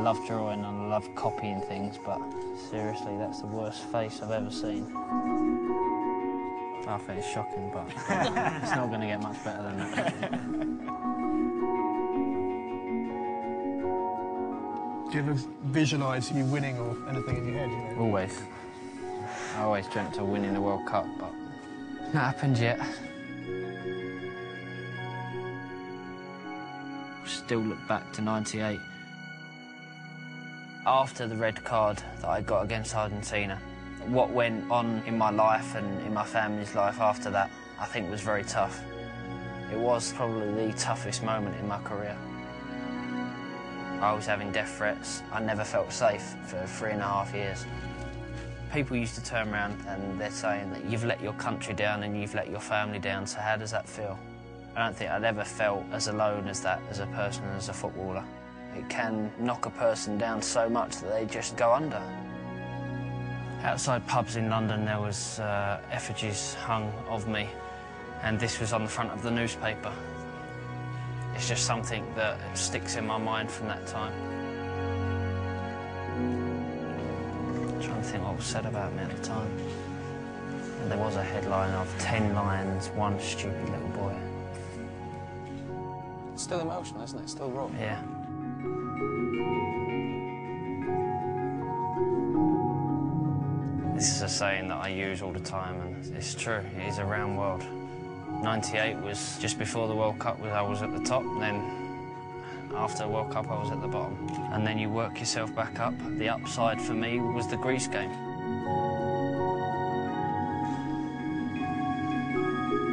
love drawing and I love copying things, but seriously, that's the worst face I've ever seen. I think it's shocking, but it's not going to get much better than that. Do you ever visualise you winning or anything in your head? You know? Always. I always dreamt of winning the World Cup, but it's not happened yet. Still look back to '98. After the red card that I got against Argentina, what went on in my life and in my family's life after that, I think was very tough. It was probably the toughest moment in my career. I was having death threats. I never felt safe for 3.5 years. People used to turn around and they're saying that you've let your country down and you've let your family down, so how does that feel? I don't think I'd ever felt as alone as that as a person, as a footballer. It can knock a person down so much that they just go under. Outside pubs in London there was effigies hung of me, and this was on the front of the newspaper. It's just something that sticks in my mind from that time. I'm trying to think what was said about me at the time. And there was a headline of 10 lions, 1 stupid little boy. It's still emotional, isn't it? Still raw. Yeah. This is a saying that I use all the time, and it's true. It is a round world. '98 was just before the World Cup. I was at the top, and then after the World Cup I was at the bottom. And then you work yourself back up. The upside for me was the Greece game.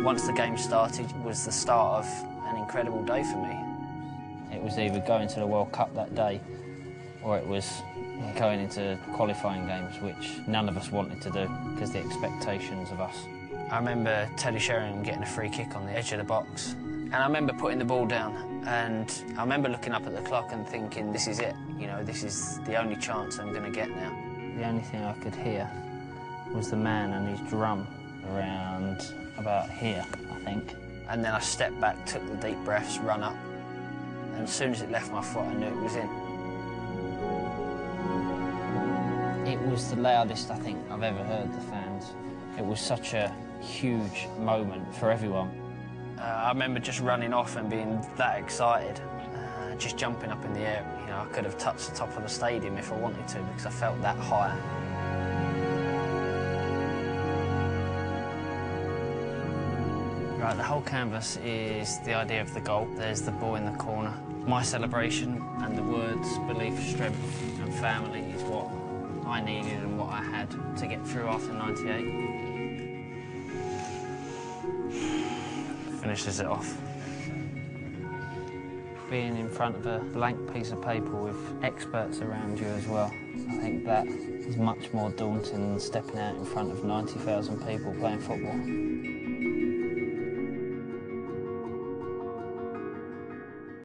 Once the game started, it was the start of an incredible day for me. It was either going to the World Cup that day, or it was going into qualifying games, which none of us wanted to do because the expectations of us. I remember Teddy Sheringham getting a free kick on the edge of the box, and I remember putting the ball down, and I remember looking up at the clock and thinking, this is it, you know, this is the only chance I'm going to get now. The only thing I could hear was the man and his drum around about here, I think. And then I stepped back, took the deep breaths, run up, and as soon as it left my foot, I knew it was in. It was the loudest I think I've ever heard the fans. It was such a huge moment for everyone. I remember just running off and being that excited, just jumping up in the air. You know, I could have touched the top of the stadium if I wanted to because I felt that high. Right, the whole canvas is the idea of the goal. There's the ball in the corner. My celebration and the words belief, strength and family is what I needed and what I had to get through after '98. Finishes it off. Being in front of a blank piece of paper with experts around you as well, I think that is much more daunting than stepping out in front of 90,000 people playing football.